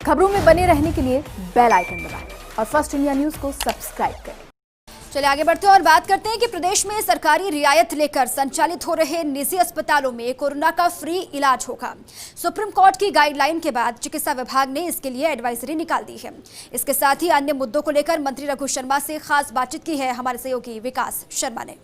खबरों में बने रहने के लिए बेल आइकन दबाएं और फर्स्ट इंडिया न्यूज को सब्सक्राइब करें। चलिए आगे बढ़ते हैं और बात करते हैं कि प्रदेश में सरकारी रियायत लेकर संचालित हो रहे निजी अस्पतालों में कोरोना का फ्री इलाज होगा। सुप्रीम कोर्ट की गाइडलाइन के बाद चिकित्सा विभाग ने इसके लिए एडवाइजरी निकाल दी है। इसके साथ ही अन्य मुद्दों को लेकर मंत्री रघु शर्मा से खास बातचीत की है हमारे सहयोगी विकास शर्मा ने।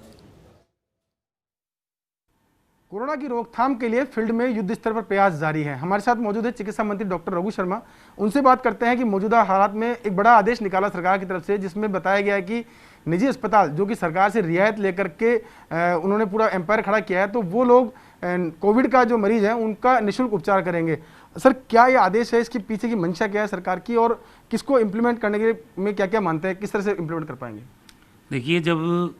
कोरोना की रोकथाम के लिए फील्ड में युद्ध स्तर पर प्रयास जारी है। हमारे साथ मौजूद है चिकित्सा मंत्री डॉक्टर रघु शर्मा। उनसे बात करते हैं कि मौजूदा हालात में एक बड़ा आदेश निकाला सरकार की तरफ से, जिसमें बताया गया है कि निजी अस्पताल जो कि सरकार से रियायत लेकर के उन्होंने पूरा एम्पायर खड़ा किया है, तो वो लोग कोविड का जो मरीज है उनका निःशुल्क उपचार करेंगे। सर, क्या ये आदेश है, इसके पीछे की मंशा क्या है सरकार की, और किसको इम्प्लीमेंट करने के में क्या क्या मानते हैं, किस तरह से इम्प्लीमेंट कर पाएंगे? देखिए, जब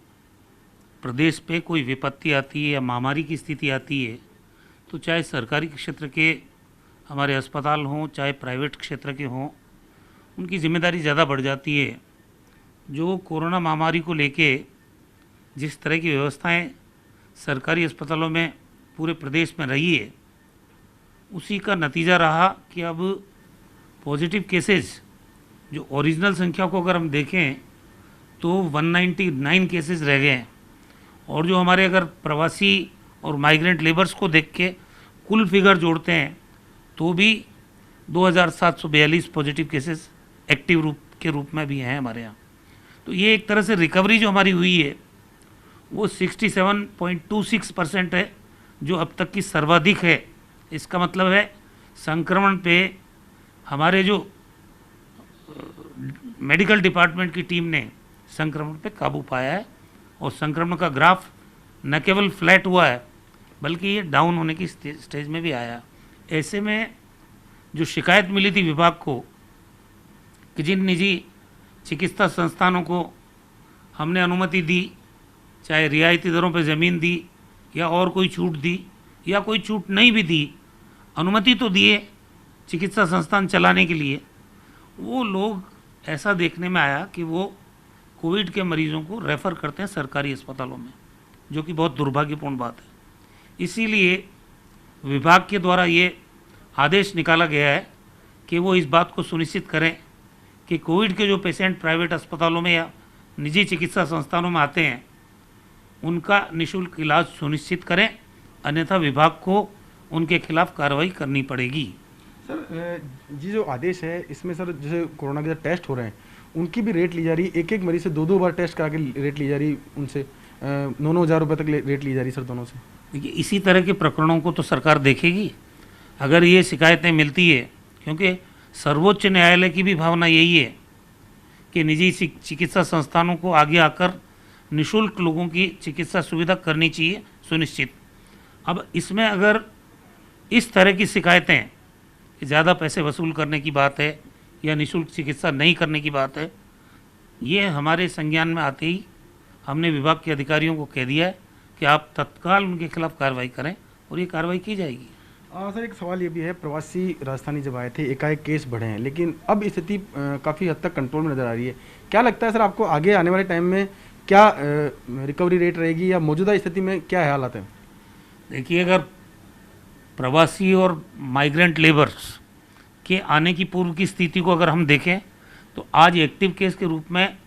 प्रदेश पे कोई विपत्ति आती है या महामारी की स्थिति आती है, तो चाहे सरकारी क्षेत्र के हमारे अस्पताल हों चाहे प्राइवेट क्षेत्र के हों, उनकी जिम्मेदारी ज़्यादा बढ़ जाती है। जो कोरोना महामारी को लेके जिस तरह की व्यवस्थाएं सरकारी अस्पतालों में पूरे प्रदेश में रही है, उसी का नतीजा रहा कि अब पॉजिटिव केसेस जो ओरिजिनल संख्या को अगर हम देखें तो 199 केसेस रह गए हैं, और जो हमारे अगर प्रवासी और माइग्रेंट लेबर्स को देख के कुल फिगर जोड़ते हैं तो भी 2742 पॉजिटिव केसेस एक्टिव रूप के रूप में भी हैं हमारे यहाँ। तो ये एक तरह से रिकवरी जो हमारी हुई है वो 67.26% है, जो अब तक की सर्वाधिक है। इसका मतलब है संक्रमण पे हमारे जो मेडिकल डिपार्टमेंट की टीम ने संक्रमण पे काबू पाया है, और संक्रमण का ग्राफ न केवल फ्लैट हुआ है बल्कि ये डाउन होने की स्टेज में भी आया। ऐसे में जो शिकायत मिली थी विभाग को कि जिन निजी चिकित्सा संस्थानों को हमने अनुमति दी, चाहे रियायती दरों पर ज़मीन दी या और कोई छूट दी या कोई छूट नहीं भी दी, अनुमति तो दिए चिकित्सा संस्थान चलाने के लिए, वो लोग ऐसा देखने में आया कि वो कोविड के मरीजों को रेफ़र करते हैं सरकारी अस्पतालों में, जो कि बहुत दुर्भाग्यपूर्ण बात है। इसीलिए विभाग के द्वारा ये आदेश निकाला गया है कि वो इस बात को सुनिश्चित करें कि कोविड के जो पेशेंट प्राइवेट अस्पतालों में या निजी चिकित्सा संस्थानों में आते हैं उनका निःशुल्क इलाज सुनिश्चित करें, अन्यथा विभाग को उनके खिलाफ कार्रवाई करनी पड़ेगी। सर, जी जो आदेश है इसमें सर जैसे कोरोना के जो टेस्ट हो रहे हैं उनकी भी रेट ली जा रही, एक एक मरीज से दो बार टेस्ट करा के रेट ली जा रही, उनसे 9,000 रुपये तक रेट ली जा रही सर दोनों से। देखिए, इसी तरह के प्रकरणों को तो सरकार देखेगी अगर ये शिकायतें मिलती है, क्योंकि सर्वोच्च न्यायालय की भी भावना यही है कि निजी चिकित्सा संस्थानों को आगे आकर निःशुल्क लोगों की चिकित्सा सुविधा करनी चाहिए सुनिश्चित। अब इसमें अगर इस तरह की शिकायतें कि ज़्यादा पैसे वसूल करने की बात है या निःशुल्क चिकित्सा नहीं करने की बात है, ये हमारे संज्ञान में आते ही हमने विभाग के अधिकारियों को कह दिया है कि आप तत्काल उनके खिलाफ कार्रवाई करें, और ये कार्रवाई की जाएगी। सर, एक सवाल ये भी है, प्रवासी राजस्थानी जब आए थे एकाएक केस बढ़े हैं, लेकिन अब स्थिति काफ़ी हद तक कंट्रोल में नज़र आ रही है। क्या लगता है सर आपको आगे आने वाले टाइम में क्या रिकवरी रेट रहेगी, या मौजूदा स्थिति में क्या हालात है? देखिए, अगर प्रवासी और माइग्रेंट लेबर्स के आने की पूर्व की स्थिति को अगर हम देखें तो आज एक्टिव केस के रूप में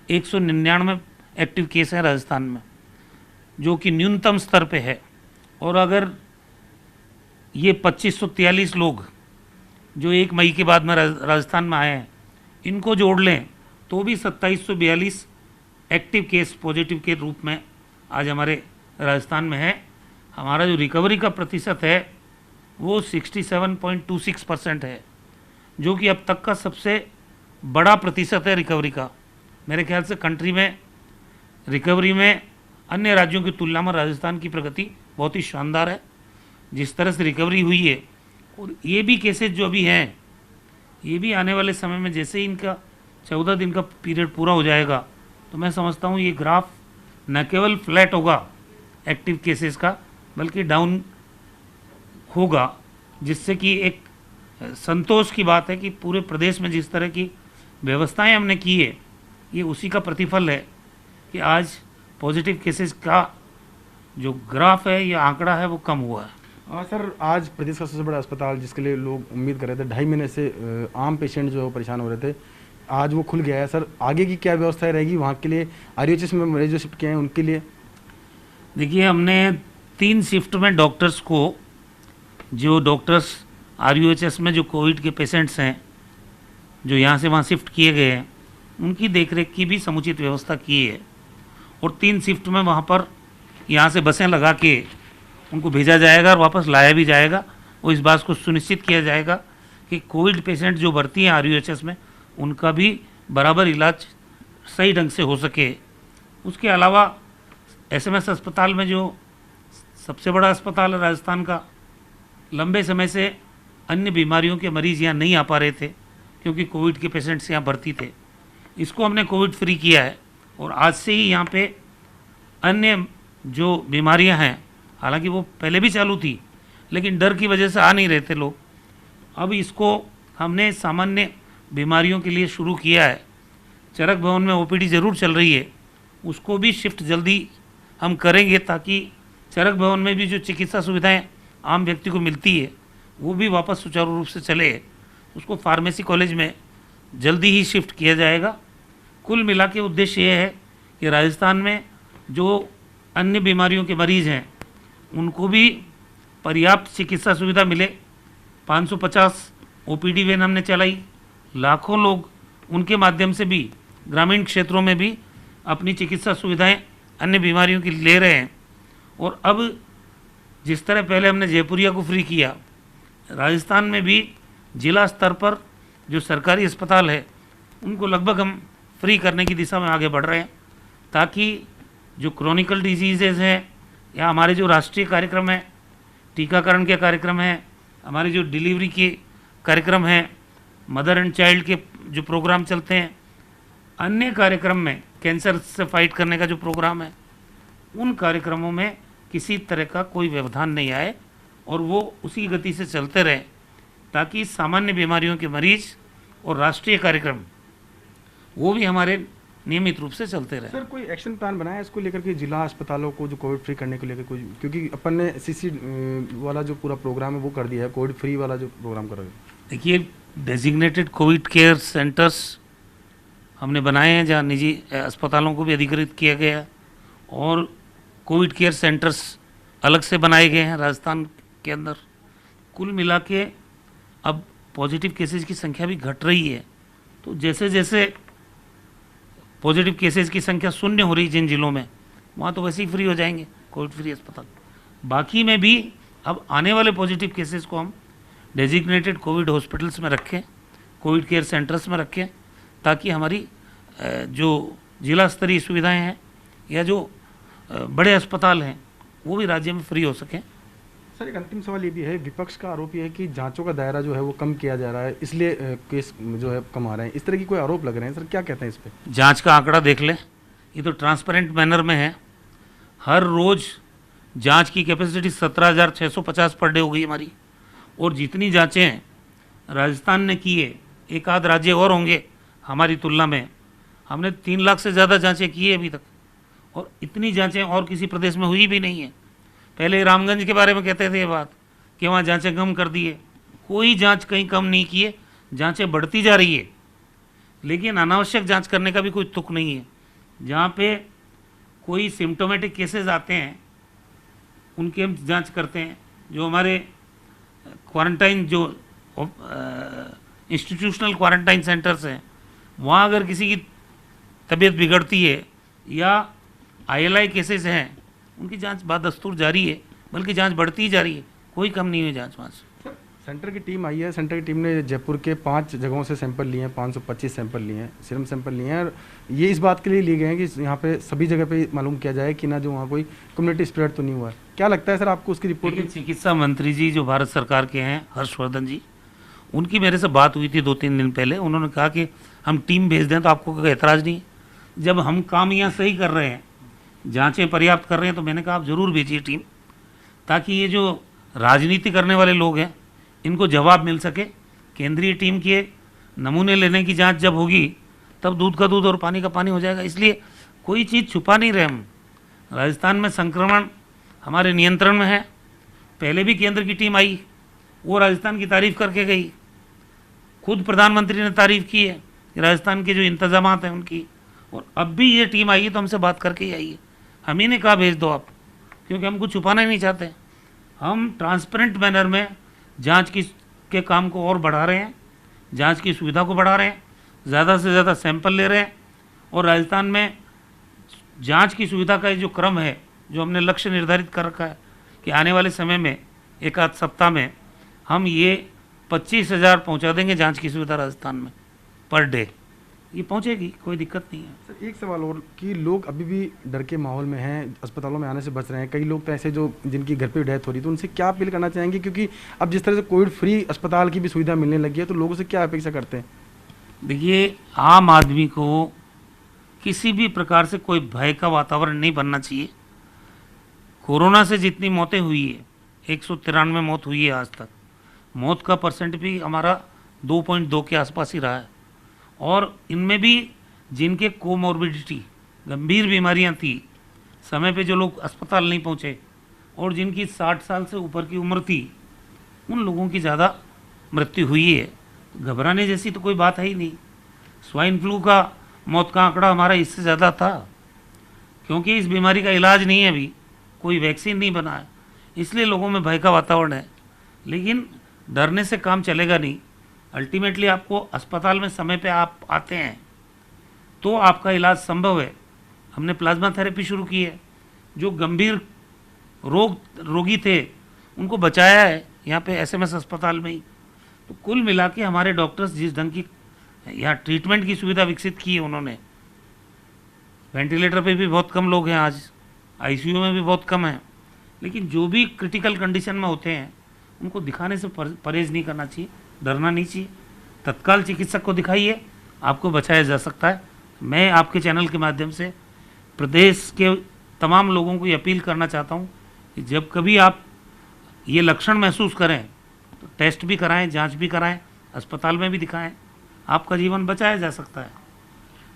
199 एक्टिव केस हैं राजस्थान में, जो कि न्यूनतम स्तर पे है। और अगर ये 2543 लोग जो 1 मई के बाद में राजस्थान में आए हैं, इनको जोड़ लें तो भी 2742 एक्टिव केस पॉजिटिव के रूप में आज हमारे राजस्थान में है। हमारा जो रिकवरी का प्रतिशत है वो 67.26% है, जो कि अब तक का सबसे बड़ा प्रतिशत है रिकवरी का। मेरे ख्याल से कंट्री में रिकवरी में अन्य राज्यों की तुलना में राजस्थान की प्रगति बहुत ही शानदार है। जिस तरह से रिकवरी हुई है, और ये भी केसेज जो अभी हैं ये भी आने वाले समय में जैसे ही इनका 14 दिन का पीरियड पूरा हो जाएगा तो मैं समझता हूँ ये ग्राफ न केवल फ्लैट होगा एक्टिव केसेस का, बल्कि डाउन होगा, जिससे कि एक संतोष की बात है कि पूरे प्रदेश में जिस तरह की व्यवस्थाएं हमने की है ये उसी का प्रतिफल है कि आज पॉजिटिव केसेस का जो ग्राफ है या आंकड़ा है वो कम हुआ है। सर, आज प्रदेश का सबसे बड़ा अस्पताल जिसके लिए लोग उम्मीद कर रहे थे 2.5 महीने से, आम पेशेंट जो परेशान हो रहे थे, आज वो खुल गया है। सर, आगे की क्या व्यवस्था रहेगी वहाँ के लिए, RUHS में मरीज जो शिफ्ट किए हैं उनके लिए? देखिए, हमने 3 शिफ्ट में डॉक्टर्स को, जो डॉक्टर्स RUHS में जो कोविड के पेशेंट्स हैं जो यहाँ से वहाँ शिफ्ट किए गए हैं, उनकी देखरेख की भी समुचित व्यवस्था की है। और 3 शिफ्ट में वहाँ पर यहाँ से बसें लगा के उनको भेजा जाएगा और वापस लाया भी जाएगा। और इस बात को सुनिश्चित किया जाएगा कि कोविड पेशेंट जो भर्ती हैं RUHS में, उनका भी बराबर इलाज सही ढंग से हो सके। उसके अलावा SMS अस्पताल में, जो सबसे बड़ा अस्पताल है राजस्थान का, लंबे समय से अन्य बीमारियों के मरीज़ यहाँ नहीं आ पा रहे थे क्योंकि कोविड के पेशेंट्स यहाँ भर्ती थे। इसको हमने कोविड फ्री किया है और आज से ही यहाँ पे अन्य जो बीमारियाँ हैं, हालांकि वो पहले भी चालू थी लेकिन डर की वजह से आ नहीं रहे थे लोग, अब इसको हमने सामान्य बीमारियों के लिए शुरू किया है। चरक भवन में OPD ज़रूर चल रही है, उसको भी शिफ्ट जल्दी हम करेंगे ताकि चरक भवन में भी जो चिकित्सा सुविधाएं आम व्यक्ति को मिलती है वो भी वापस सुचारू रूप से चले। उसको फार्मेसी कॉलेज में जल्दी ही शिफ्ट किया जाएगा। कुल मिला के उद्देश्य ये है कि राजस्थान में जो अन्य बीमारियों के मरीज़ हैं उनको भी पर्याप्त चिकित्सा सुविधा मिले। 550 OPD वैन हमने चलाई, लाखों लोग उनके माध्यम से भी ग्रामीण क्षेत्रों में भी अपनी चिकित्सा सुविधाएं अन्य बीमारियों की ले रहे हैं। और अब जिस तरह पहले हमने जयपुरिया को फ्री किया, राजस्थान में भी जिला स्तर पर जो सरकारी अस्पताल है उनको लगभग हम फ्री करने की दिशा में आगे बढ़ रहे हैं ताकि जो क्रोनिकल डिजीज़ेज़ हैं या हमारे जो राष्ट्रीय कार्यक्रम हैं, टीकाकरण के कार्यक्रम हैं, हमारे जो डिलीवरी के कार्यक्रम हैं, मदर एंड चाइल्ड के जो प्रोग्राम चलते हैं, अन्य कार्यक्रम में कैंसर से फाइट करने का जो प्रोग्राम है, उन कार्यक्रमों में किसी तरह का कोई व्यवधान नहीं आए और वो उसी गति से चलते रहे ताकि सामान्य बीमारियों के मरीज और राष्ट्रीय कार्यक्रम वो भी हमारे नियमित रूप से चलते रहे। सर, कोई एक्शन प्लान बनाया है इसको लेकर के जिला अस्पतालों को जो कोविड फ्री करने को लेकर? कोई, क्योंकि अपन ने CC वाला जो पूरा प्रोग्राम है वो कर दिया है, कोविड फ्री वाला जो प्रोग्राम कर रहे हैं। देखिए, डेजिग्नेटेड कोविड केयर सेंटर्स हमने बनाए हैं जहाँ निजी अस्पतालों को भी अधिकृत किया गया है और कोविड केयर सेंटर्स अलग से बनाए गए हैं राजस्थान के अंदर। कुल मिला के अब पॉजिटिव केसेस की संख्या भी घट रही है, तो जैसे जैसे पॉजिटिव केसेस की संख्या शून्य हो रही जिन जिलों में, वहाँ तो वैसे ही फ्री हो जाएंगे कोविड फ्री अस्पताल। बाकी में भी अब आने वाले पॉजिटिव केसेस को हम डेजिग्नेटेड कोविड हॉस्पिटल्स में रखें, कोविड केयर सेंटर्स में रखें ताकि हमारी जो जिला स्तरीय सुविधाएं हैं या जो बड़े अस्पताल हैं वो भी राज्य में फ्री हो सकें। सर, एक अंतिम सवाल ये भी है, विपक्ष का आरोप ये है कि जांचों का दायरा जो है वो कम किया जा रहा है, इसलिए केस जो है कम आ रहे हैं, इस तरह की कोई आरोप लग रहे हैं। सर, क्या कहते हैं इस पर? जांच का आंकड़ा देख लें, ये तो ट्रांसपेरेंट मैनर में है। हर रोज़ जांच की कैपेसिटी 17,650 पर डे हो गई हमारी, और जितनी जांचें राजस्थान ने की है, एक आध राज्य और होंगे हमारी तुलना में, हमने 3 लाख से ज़्यादा जांचें की है अभी तक, और इतनी जांचें और किसी प्रदेश में हुई भी नहीं है। पहले रामगंज के बारे में कहते थे ये बात कि वहाँ जांचें कम कर दी है, कोई जांच कहीं कम नहीं की है, जांचें बढ़ती जा रही है। लेकिन अनावश्यक जांच करने का भी कोई तुक नहीं है। जहाँ पे कोई सिम्टोमेटिक केसेस आते हैं उनकी हम जांच करते हैं। जो हमारे क्वारंटाइन जो इंस्टीट्यूशनल क्वारंटाइन सेंटर्स हैं, वहाँ अगर किसी की तबीयत बिगड़ती है या ILI केसेस हैं, उनकी जांच बादस्तूर जारी है, बल्कि जांच बढ़ती ही जा रही है, कोई कम नहीं हुई जांच वहाँ से। सेंटर की टीम आई है, सेंटर की टीम ने जयपुर के 5 जगहों से सैंपल लिए हैं, 525 सैंपल लिए हैं, सीरम सैंपल लिए हैं, और ये इस बात के लिए लिए गए हैं कि यहाँ पे सभी जगह पे मालूम किया जाए कि ना जो वहाँ कोई कम्युनिटी स्प्रेड तो नहीं हुआ है। क्या लगता है सर आपको उसकी रिपोर्ट? चिकित्सा मंत्री जी जो भारत सरकार के हैं, हर्षवर्धन जी, उनकी मेरे से बात हुई थी 2-3 दिन पहले। उन्होंने कहा कि हम टीम भेज दें तो आपको कोई एतराज़ नहीं। जब हम काम यहाँ सही कर रहे हैं, जाँचें पर्याप्त कर रहे हैं, तो मैंने कहा आप ज़रूर भेजिए टीम, ताकि ये जो राजनीति करने वाले लोग हैं इनको जवाब मिल सके। केंद्रीय टीम के नमूने लेने की जांच जब होगी तब दूध का दूध और पानी का पानी हो जाएगा। इसलिए कोई चीज़ छुपा नहीं रहे हम। राजस्थान में संक्रमण हमारे नियंत्रण में है। पहले भी केंद्र की टीम आई, वो राजस्थान की तारीफ करके गई, खुद प्रधानमंत्री ने तारीफ की है राजस्थान के जो इंतजामात हैं उनकी, और अब भी ये टीम आई है तो हमसे बात करके ही आई है। हम ही ने कहा भेज दो आप, क्योंकि हम कुछ छुपाना ही नहीं चाहते। हम ट्रांसपेरेंट मैनर में जांच के काम को और बढ़ा रहे हैं, जांच की सुविधा को बढ़ा रहे हैं, ज़्यादा से ज़्यादा सैंपल ले रहे हैं, और राजस्थान में जांच की सुविधा का जो क्रम है, जो हमने लक्ष्य निर्धारित कर रखा है कि आने वाले समय में एक आध सप्ताह में हम ये 25,000 पहुँचा देंगे जांच की सुविधा राजस्थान में पर डे। ये पहुँचेगी, कोई दिक्कत नहीं है। सर एक सवाल और कि लोग अभी भी डर के माहौल में हैं, अस्पतालों में आने से बच रहे हैं। कई लोग तो ऐसे जो जिनकी घर पे डेथ हो रही है, तो उनसे क्या अपील करना चाहेंगे, क्योंकि अब जिस तरह से कोविड फ्री अस्पताल की भी सुविधा मिलने लगी है, तो लोगों से क्या अपेक्षा करते हैं? देखिए, आम आदमी को किसी भी प्रकार से कोई भय का वातावरण नहीं बनना चाहिए। कोरोना से जितनी मौतें हुई है, 193 मौत हुई है आज तक, मौत का परसेंट भी हमारा 2.2 के आसपास ही रहा है, और इनमें भी जिनके कोमॉर्बिडिटी गंभीर बीमारियां थी, समय पे जो लोग अस्पताल नहीं पहुंचे, और जिनकी 60 साल से ऊपर की उम्र थी, उन लोगों की ज़्यादा मृत्यु हुई है। घबराने जैसी तो कोई बात है ही नहीं। स्वाइन फ्लू का मौत का आंकड़ा हमारा इससे ज़्यादा था, क्योंकि इस बीमारी का इलाज नहीं है, अभी कोई वैक्सीन नहीं बना है, इसलिए लोगों में भय का वातावरण है। लेकिन डरने से काम चलेगा नहीं। अल्टीमेटली आपको अस्पताल में समय पे आप आते हैं तो आपका इलाज संभव है। हमने प्लाज्मा थेरेपी शुरू की है, जो गंभीर रोगी थे उनको बचाया है यहाँ पे एसएमएस अस्पताल में ही। तो कुल मिला के हमारे डॉक्टर्स जिस ढंग की यहाँ ट्रीटमेंट की सुविधा विकसित की है उन्होंने, वेंटिलेटर पे भी बहुत कम लोग हैं आज, आईसीयू में भी बहुत कम हैं, लेकिन जो भी क्रिटिकल कंडीशन में होते हैं उनको दिखाने से परहेज नहीं करना चाहिए, डरना नहीं चाहिए। तत्काल चिकित्सक को दिखाइए, आपको बचाया जा सकता है। मैं आपके चैनल के माध्यम से प्रदेश के तमाम लोगों को ये अपील करना चाहता हूँ कि जब कभी आप ये लक्षण महसूस करें तो टेस्ट भी कराएं, जांच भी कराएं, अस्पताल में भी दिखाएं, आपका जीवन बचाया जा सकता है।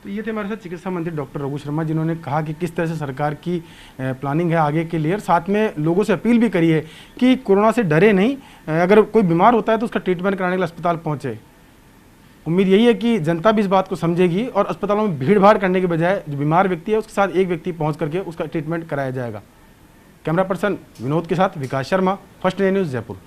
तो ये थे हमारे साथ चिकित्सा मंत्री डॉक्टर रघु शर्मा, जिन्होंने कहा कि किस तरह से सरकार की प्लानिंग है आगे के लिए, और साथ में लोगों से अपील भी करी है कि कोरोना से डरे नहीं, अगर कोई बीमार होता है तो उसका ट्रीटमेंट कराने के लिए अस्पताल पहुंचे। उम्मीद यही है कि जनता भी इस बात को समझेगी और अस्पतालों में भीड़ भाड़ करने के बजाय जो बीमार व्यक्ति है उसके साथ एक व्यक्ति पहुँच करके उसका ट्रीटमेंट कराया जाएगा। कैमरा पर्सन विनोद के साथ Vikas Sharma, first India news, Jaipur.